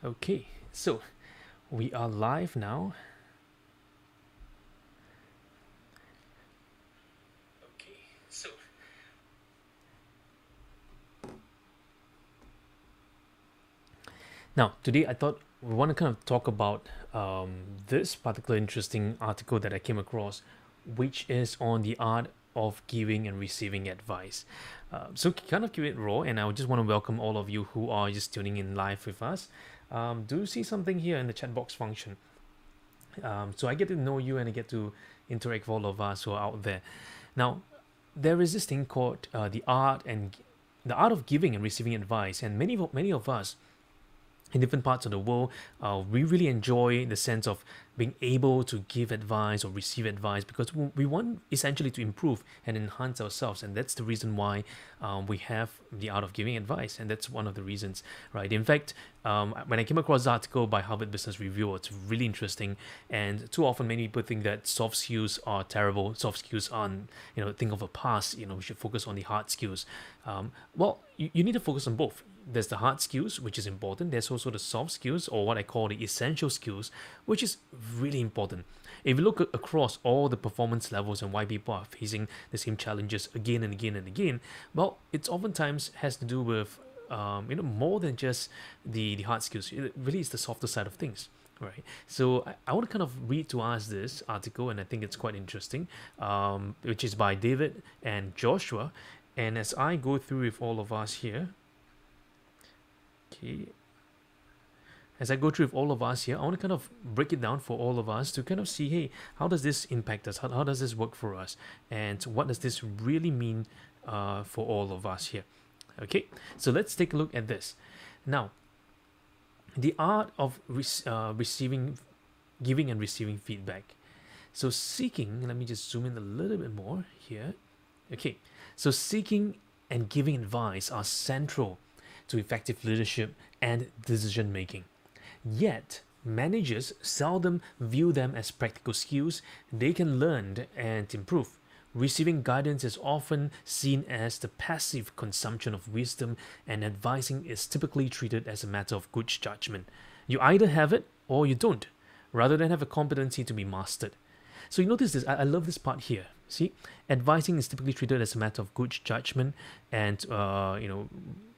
Okay, so we are live now. Okay, so now today I thought we want to kind of talk about this particular interesting article that I came across, which is on the art of giving and receiving advice. So kind of keep it raw, and I would just want to welcome all of you who are just tuning in live with us. Do see something here in the chat box function. So I get to know you and I get to interact with all of us who are out there. Now, there is this thing called the art of giving and receiving advice, and many of us in different parts of the world, we really enjoy the sense of being able to give advice or receive advice because we want essentially to improve and enhance ourselves, and that's the reason why we have the art of giving advice, and that's one of the reasons, right? In fact, when I came across the article by Harvard Business Review, it's really interesting, and too often many people think that soft skills are terrible. Soft skills aren't, think of a past. We should focus on the hard skills. Well, you need to focus on both. There's the hard skills, which is important. There's also the soft skills, or what I call the essential skills, which is really important. If you look across all the performance levels and why people are facing the same challenges again and again and again, well, it's oftentimes has to do with more than just the hard skills. It really is the softer side of things. Right. So I want to kind of read to us this article, and I think it's quite interesting, which is by David and Joshua. And as I go through with all of us here, okay, as I go through with all of us here, I want to kind of break it down for all of us to kind of see, hey, how does this impact us? How does this work for us? And what does this really mean for all of us here? Okay, so let's take a look at this. Now, the art of receiving, giving and receiving feedback. So seeking, let me just zoom in a little bit more here. Okay, so seeking and giving advice are central to effective leadership and decision making. Yet, managers seldom view them as practical skills they can learn and improve. Receiving guidance is often seen as the passive consumption of wisdom, and advising is typically treated as a matter of good judgment. You either have it or you don't, rather than have a competency to be mastered. So you notice this, I love this part here. See, advising is typically treated as a matter of good judgment and,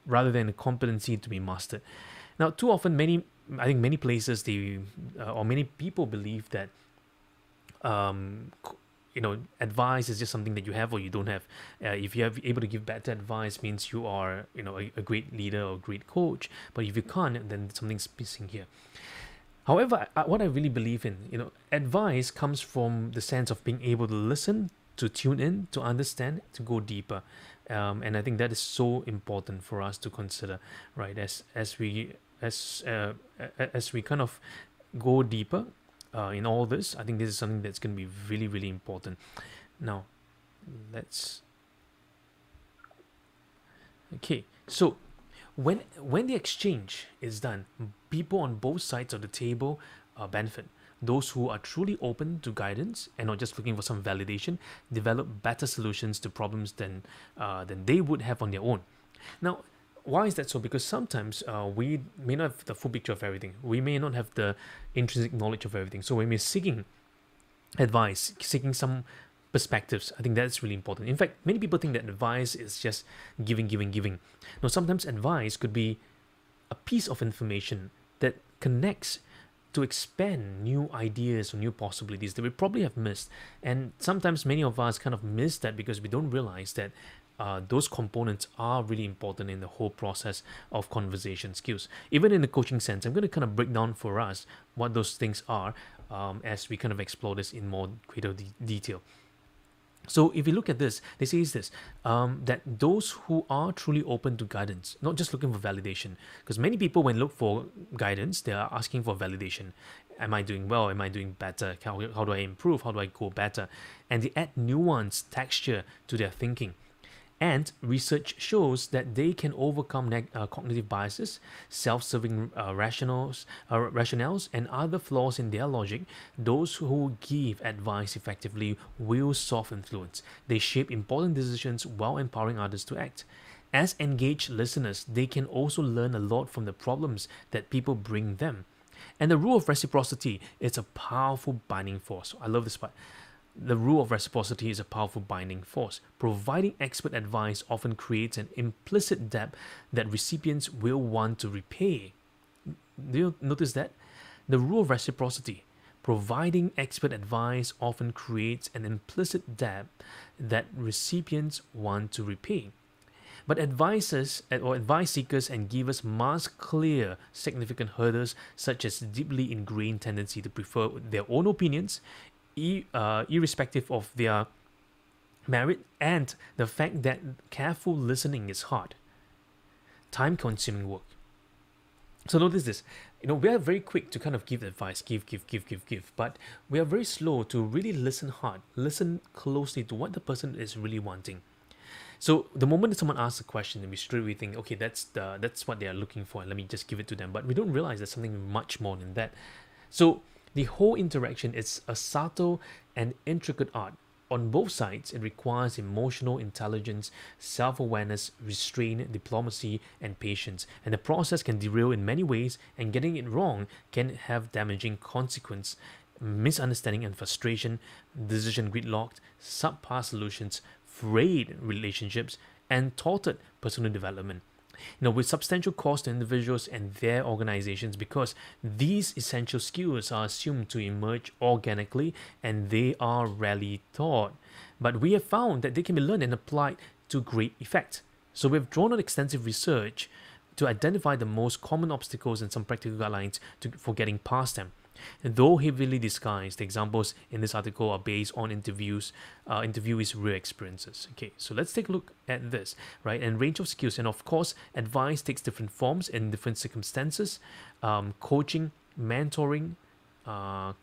rather than a competency to be mastered. Now, too often, I think many places, or many people believe that um, advice is just something that you have or you don't have. If you're able to give better advice, means you are, a great leader or a great coach. But if you can't, then something's missing here. However, what I really believe in, advice comes from the sense of being able to listen, to tune in, to understand, to go deeper. And I think that is so important for us to consider, right? As we kind of go deeper in all this, I think this is something that's going to be really, really important. Now, let's. Okay, so when the exchange is done, people on both sides of the table benefit. Those who are truly open to guidance and not just looking for some validation develop better solutions to problems than they would have on their own. Now, why is that so? Because sometimes we may not have the full picture of everything. We may not have the intrinsic knowledge of everything. So when we're seeking advice, seeking some perspectives, I think that's really important. In fact, many people think that advice is just giving, giving, giving. No, sometimes advice could be a piece of information that connects to expand new ideas or new possibilities that we probably have missed. And sometimes many of us kind of miss that because we don't realize that those components are really important in the whole process of conversation skills. Even in the coaching sense, I'm going to kind of break down for us what those things are as we kind of explore this in more greater detail. So if you look at this, they say is this, that those who are truly open to guidance, not just looking for validation, because many people when look for guidance, they are asking for validation. Am I doing well? Am I doing better? How do I improve? How do I go better? And they add nuance, texture to their thinking. And research shows that they can overcome cognitive biases, self-serving rationales, and other flaws in their logic. Those who give advice effectively will soft influence. They shape important decisions while empowering others to act. As engaged listeners, they can also learn a lot from the problems that people bring them. And the rule of reciprocity is a powerful binding force. I love this part. The rule of reciprocity is a powerful binding force. Providing expert advice often creates an implicit debt that recipients will want to repay. Do you notice that? The rule of reciprocity. Providing expert advice often creates an implicit debt that recipients want to repay. But advisors or advice seekers and givers must clear significant hurdles such as deeply ingrained tendency to prefer their own opinions, irrespective of their merit, and the fact that careful listening is hard, time-consuming work. So notice this, we are very quick to kind of give advice, give, but we are very slow to really listen hard, listen closely to what the person is really wanting. So the moment that someone asks a question, then we straight away think, okay, that's what they are looking for, and let me just give it to them. But we don't realize there's something much more than that. So the whole interaction is a subtle and intricate art. On both sides, it requires emotional intelligence, self-awareness, restraint, diplomacy, and patience. And the process can derail in many ways, and getting it wrong can have damaging consequence. Misunderstanding and frustration, decision gridlocked, subpar solutions, frayed relationships, and thwarted personal development. With substantial cost to individuals and their organizations, because these essential skills are assumed to emerge organically and they are rarely taught. But we have found that they can be learned and applied to great effect. So we've drawn on extensive research to identify the most common obstacles and some practical guidelines for getting past them. And though heavily disguised, the examples in this article are based on interviewees' real experiences. Okay, so let's take a look at this, right? And range of skills, and of course, advice takes different forms in different circumstances. Coaching, mentoring are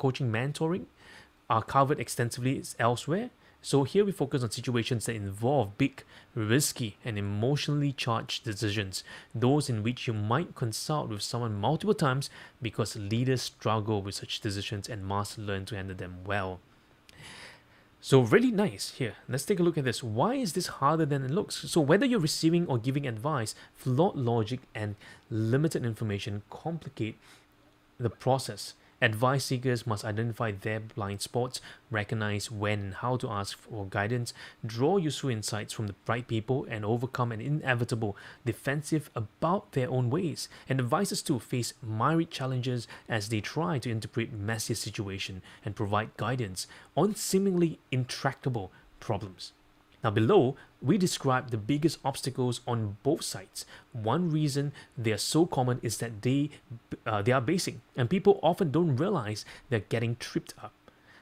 covered extensively elsewhere. So here we focus on situations that involve big, risky, and emotionally charged decisions, those in which you might consult with someone multiple times because leaders struggle with such decisions and must learn to handle them well. So really nice here. Let's take a look at this. Why is this harder than it looks? So whether you're receiving or giving advice, flawed logic and limited information complicate the process. Advice seekers must identify their blind spots, recognize when and how to ask for guidance, draw useful insights from the right people, and overcome an inevitable defensive about their own ways. And advisors too face myriad challenges as they try to interpret messy situations and provide guidance on seemingly intractable problems. Now below, we describe the biggest obstacles on both sides. One reason they are so common is that they are basic, and people often don't realize they're getting tripped up.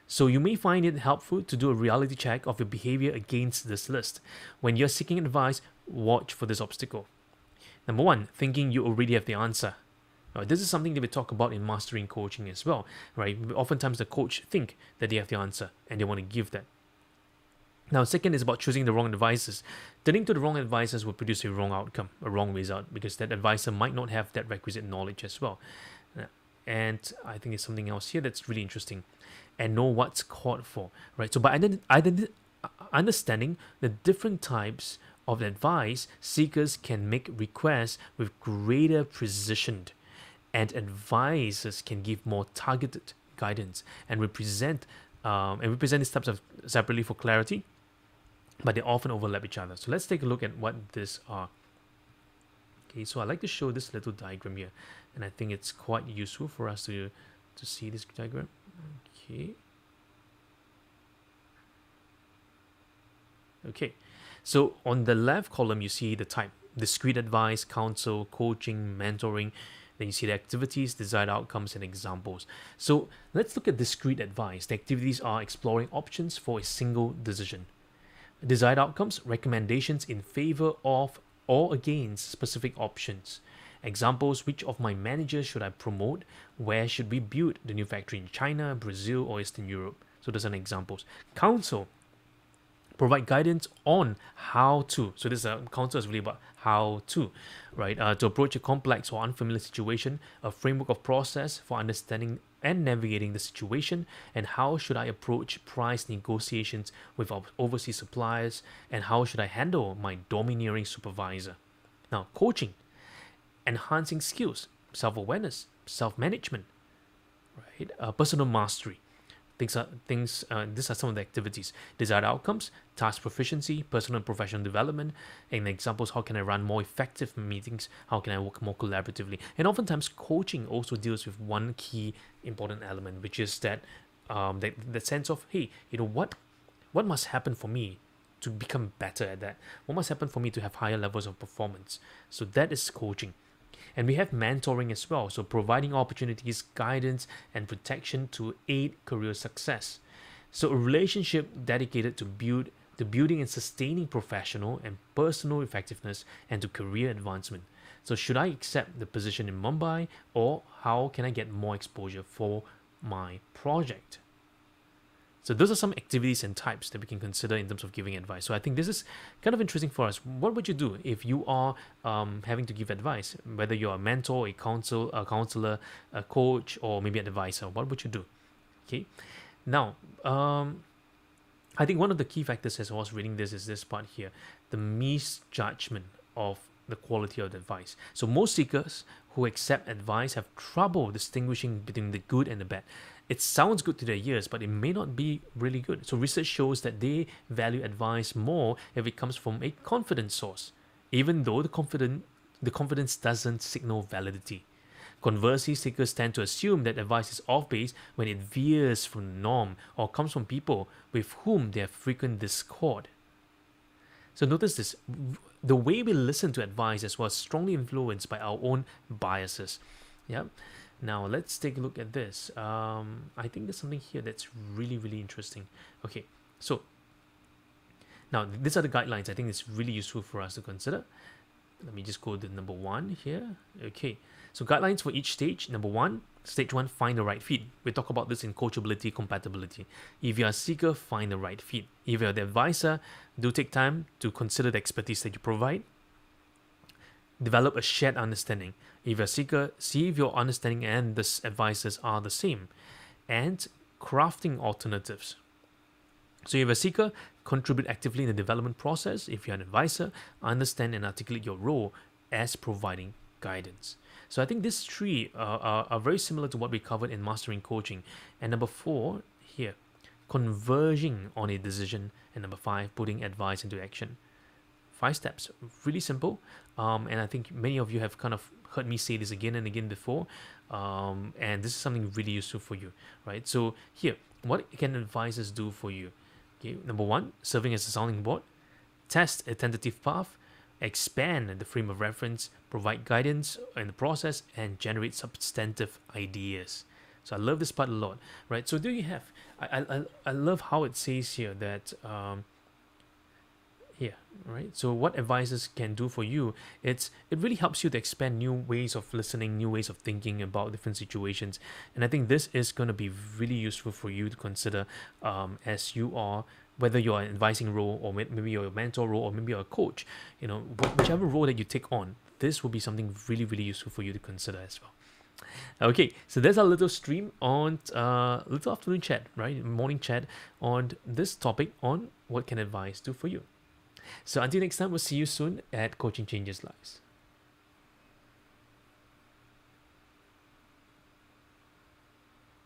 So you may find it helpful to do a reality check of your behavior against this list. When you're seeking advice, watch for this obstacle. Number one, thinking you already have the answer. This is something that we talk about in mastering coaching as well, right? Oftentimes the coach think that they have the answer and they want to give that. Now, second is about choosing the wrong advisors. Turning to the wrong advisors will produce a wrong outcome, a wrong result, because that advisor might not have that requisite knowledge as well. And I think it's something else here that's really interesting. And know what's called for, right? So by understanding the different types of advice, seekers can make requests with greater precision, and advisors can give more targeted guidance and represent these types of separately for clarity, but they often overlap each other. So let's take a look at what these are. Okay, so I like to show this little diagram here, and I think it's quite useful for us to see this diagram. Okay, so on the left column you see the type: discrete advice, counsel, coaching, mentoring. Then you see the activities, desired outcomes, and examples. So let's look at discrete advice. The activities are exploring options for a single decision. Desired outcomes, recommendations in favor of or against specific options. Examples: which of my managers should I promote? Where should we build the new factory, in China, Brazil, or Eastern Europe? So those are examples. Counsel: Provide guidance on how to. So this counsel is really about how to, right? To approach a complex or unfamiliar situation, a framework of process for understanding and navigating the situation, and how should I approach price negotiations with our overseas suppliers, and how should I handle my domineering supervisor. Now, coaching, enhancing skills, self-awareness, self-management, right? Personal mastery. These are some of the activities: desired outcomes, task proficiency, personal and professional development, and examples: how can I run more effective meetings, how can I work more collaboratively. And oftentimes coaching also deals with one key important element, which is that sense of, hey, what must happen for me to become better at that, what must happen for me to have higher levels of performance. So that is coaching. And we have mentoring as well, so providing opportunities, guidance, and protection to aid career success. So a relationship dedicated to building and sustaining professional and personal effectiveness and to career advancement. So should I accept the position in Mumbai, or how can I get more exposure for my project? So those are some activities and types that we can consider in terms of giving advice. So I think this is kind of interesting for us. What would you do if you are having to give advice, whether you're a mentor, a counselor, a coach, or maybe an advisor? What would you do? Okay. Now, I think one of the key factors as I was reading this is this part here: the misjudgment of the quality of the advice. So most seekers who accept advice have trouble distinguishing between the good and the bad. It sounds good to their ears, but it may not be really good. So research shows that they value advice more if it comes from a confident source, even though the confidence doesn't signal validity. Conversely, seekers tend to assume that advice is off base when it veers from the norm or comes from people with whom they have frequent discord. So notice this: the way we listen to advice as well is strongly influenced by our own biases. Yeah. Now let's take a look at this. I think there's something here that's really, really interesting. Okay, so now these are the guidelines. I think it's really useful for us to consider. Let me just go to number 1 here. Okay, so guidelines for each stage. Number 1, stage 1, find the right fit. We talk about this in coachability, compatibility. If you're a seeker, find the right fit. If you're the advisor, do take time to consider the expertise that you provide. Develop a shared understanding. If you're a seeker, see if your understanding and the advisors are the same. And crafting alternatives. So if you're a seeker, contribute actively in the development process. If you're an advisor, understand and articulate your role as providing guidance. So I think these three are very similar to what we covered in mastering coaching. And number 4 here, converging on a decision. And number 5, putting advice into action. 5 steps, really simple. And I think many of you have kind of heard me say this again and again before. And this is something really useful for you, right? So here, what can advisors do for you? Okay, number 1, serving as a sounding board. Test a tentative path. Expand the frame of reference. Provide guidance in the process. And generate substantive ideas. So I love this part a lot, right? So there you have. I love how it says here that here, right? So what advisors can do for you, it really helps you to expand new ways of listening, new ways of thinking about different situations. And I think this is going to be really useful for you to consider as you are, whether you're an advising role or maybe you're a mentor role or maybe you're a coach, whichever role that you take on, this will be something really, really useful for you to consider as well. Okay, so there's our little stream on little afternoon chat, right? Morning chat on this topic on what can advice do for you. So until next time, we'll see you soon at Coaching Changes Lives.